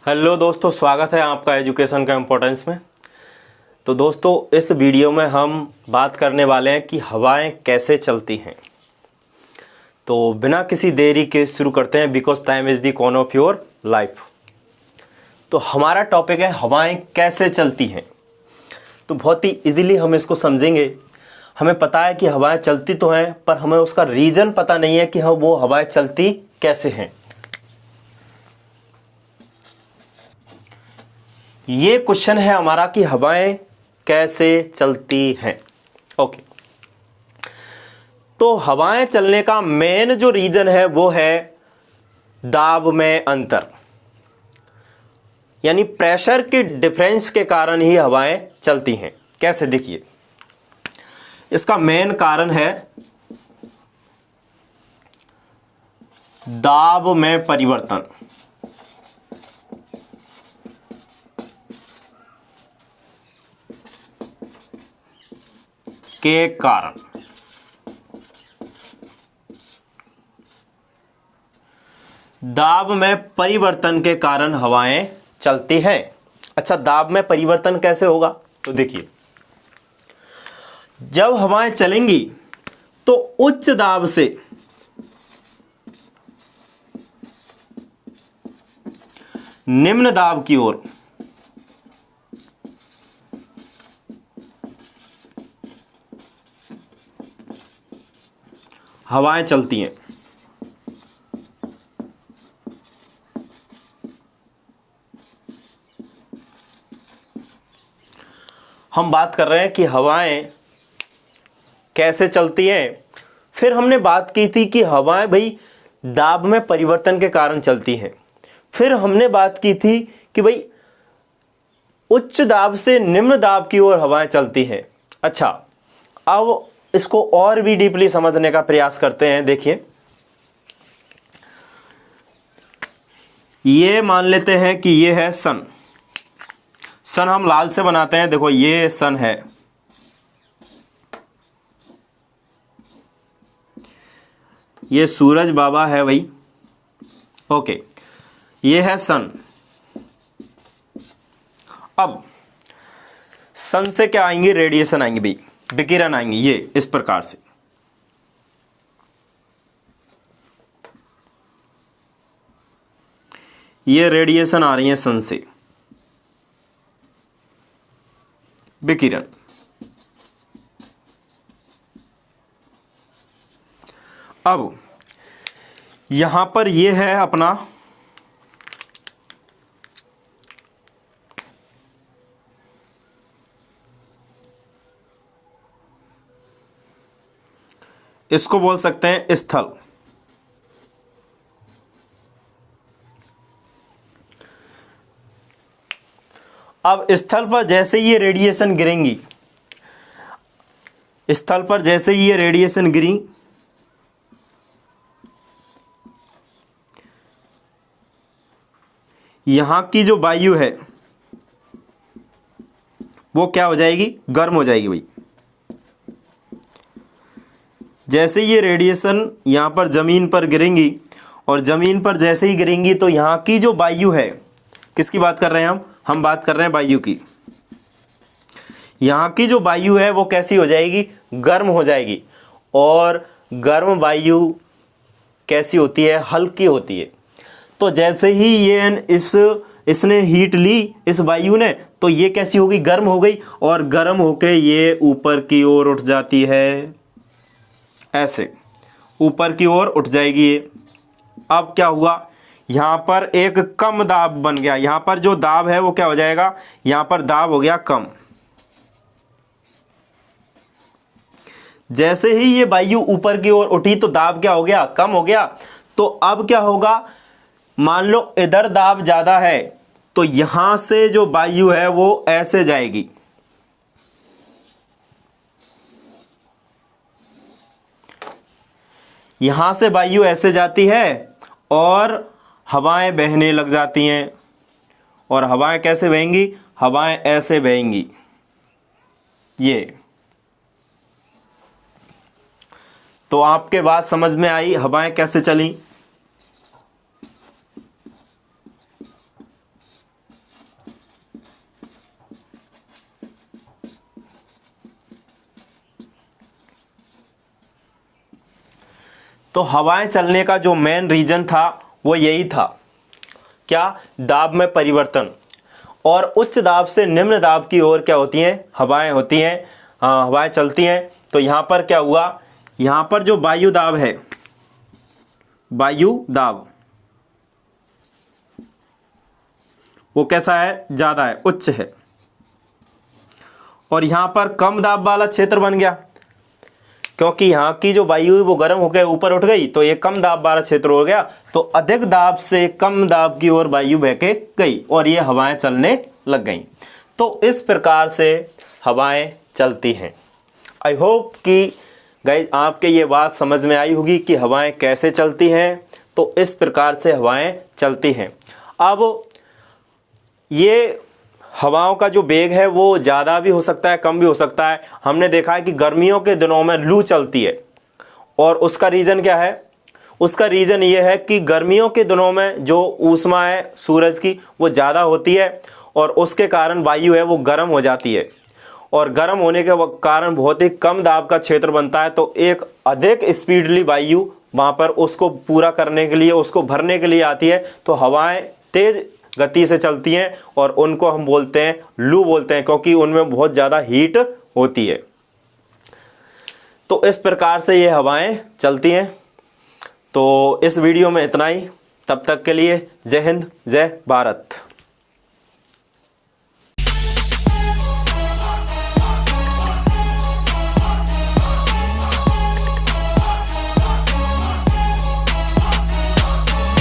Hello दोस्तों, स्वागत है आपका एजुकेशन का इम्पोर्टेंस में। तो दोस्तों, इस वीडियो में हम बात करने वाले हैं कि हवाएं कैसे चलती हैं। तो बिना किसी देरी के शुरू करते हैं, because time is the coin of your life. तो हमारा टॉपिक है हवाएं कैसे चलती हैं। तो बहुत ही इजीली हम इसको समझेंगे। हमें पता है कि हवाएं चलती तो हैं, पर हमें उसका रीज़न पता नहीं है कि वो हवाएं चलती कैसे हैं। ये क्वेश्चन है हमारा कि हवाएं कैसे चलती हैं। ओके, तो हवाएं चलने का मेन जो रीजन है वो है दाब में अंतर, यानी प्रेशर के डिफरेंस के कारण ही हवाएं चलती हैं। कैसे, देखिए, इसका मेन कारण है दाब में परिवर्तन। के कारण दाब में परिवर्तन के कारण हवाएं चलती हैं। अच्छा, दाब में परिवर्तन कैसे होगा? तो देखिए, जब हवाएं चलेंगी तो उच्च दाब से निम्न दाब की ओर हवाएं चलती हैं। हम बात कर रहे हैं कि हवाएं कैसे चलती हैं। फिर हमने बात की थी कि हवाएं भाई दाब में परिवर्तन के कारण चलती हैं। फिर हमने बात की थी कि भाई उच्च दाब से निम्न दाब की ओर हवाएं चलती हैं। अच्छा, अब इसको और भी डीपली समझने का प्रयास करते हैं। देखिए, ये मान लेते हैं कि ये है सन। सन हम लाल से बनाते हैं। देखो, ये सन है, ये सूरज बाबा है भाई। ओके, ये है सन। अब सन से क्या आएंगे? रेडिएशन आएंगे भाई, विकिरण आएंगे। ये इस प्रकार से ये रेडिएशन आ रही है सन से, विकिरण। अब यहां पर ये है अपना इसको बोल सकते हैं स्थल। अब स्थल पर जैसे ये रेडिएशन गिरेंगी, स्थल पर जैसे ही ये रेडिएशन गिरी, यहां की जो वायु है वो क्या हो जाएगी? गर्म हो जाएगी भाई। जैसे ये रेडिएशन यहाँ पर ज़मीन पर गिरेंगी, और ज़मीन पर जैसे ही गिरेंगी तो यहाँ की जो वायु है, किसकी बात कर रहे हैं हम बात कर रहे हैं वायु की। यहाँ की जो वायु है वो कैसी हो जाएगी? गर्म हो जाएगी। और गर्म वायु कैसी होती है? हल्की होती है। तो जैसे ही ये इसने हीट ली इस वायु ने, तो ये कैसी होगी? गर्म हो गई, और गर्म होके ये ऊपर की ओर उठ जाती है। ऐसे ऊपर की ओर उठ जाएगी ये। अब क्या हुआ? यहाँ पर एक कम दाब बन गया। यहाँ पर जो दाब है वो क्या हो जाएगा? यहाँ पर दाब हो गया कम। जैसे ही ये वायु ऊपर की ओर उठी तो दाब क्या हो गया? कम हो गया। तो अब क्या होगा? मान लो इधर दाब ज्यादा है, तो यहां से जो वायु है वो ऐसे जाएगी। यहां से वायु ऐसे जाती है और हवाएं बहने लग जाती हैं। और हवाएं कैसे बहेंगी? हवाएं ऐसे बहेंगी। ये तो आपके बात समझ में आई हवाएं कैसे चली। तो हवाएं चलने का जो मेन रीज़न था वो यही था, क्या, दाब में परिवर्तन। और उच्च दाब से निम्न दाब की ओर क्या होती हैं, हवाएं होती हैं, हवाएं चलती हैं। तो यहाँ पर क्या हुआ, यहाँ पर जो वायु दाब है, वायु दाब वो कैसा है, ज़्यादा है, उच्च है। और यहाँ पर कम दाब वाला क्षेत्र बन गया, क्योंकि यहाँ की जो वायु है वो गर्म होकर ऊपर उठ गई, तो ये कम दाब वाला क्षेत्र हो गया। तो अधिक दाब से कम दाब की ओर वायु बह के गई और ये हवाएं चलने लग गई। तो इस प्रकार से हवाएं चलती हैं। आई होप कि गाइस आपके ये बात समझ में आई होगी कि हवाएं कैसे चलती हैं। तो इस प्रकार से हवाएं चलती हैं। अब ये हवाओं का जो वेग है वो ज़्यादा भी हो सकता है, कम भी हो सकता है। हमने देखा है कि गर्मियों के दिनों में लू चलती है, और उसका रीज़न क्या है, उसका रीज़न ये है कि गर्मियों के दिनों में जो ऊष्मा है सूरज की वो ज़्यादा होती है, और उसके कारण वायु है वो गर्म हो जाती है, और गर्म होने के कारण बहुत ही कम दाब का क्षेत्र बनता है। तो एक अधिक स्पीडली वायु वहाँ पर उसको पूरा करने के लिए, उसको भरने के लिए आती है। तो हवाएं तेज़ गति से चलती हैं और उनको हम बोलते हैं लू बोलते हैं, क्योंकि उनमें बहुत ज़्यादा हीट होती है। तो इस प्रकार से ये हवाएं चलती हैं। तो इस वीडियो में इतना ही। तब तक के लिए जय हिंद, जय भारत।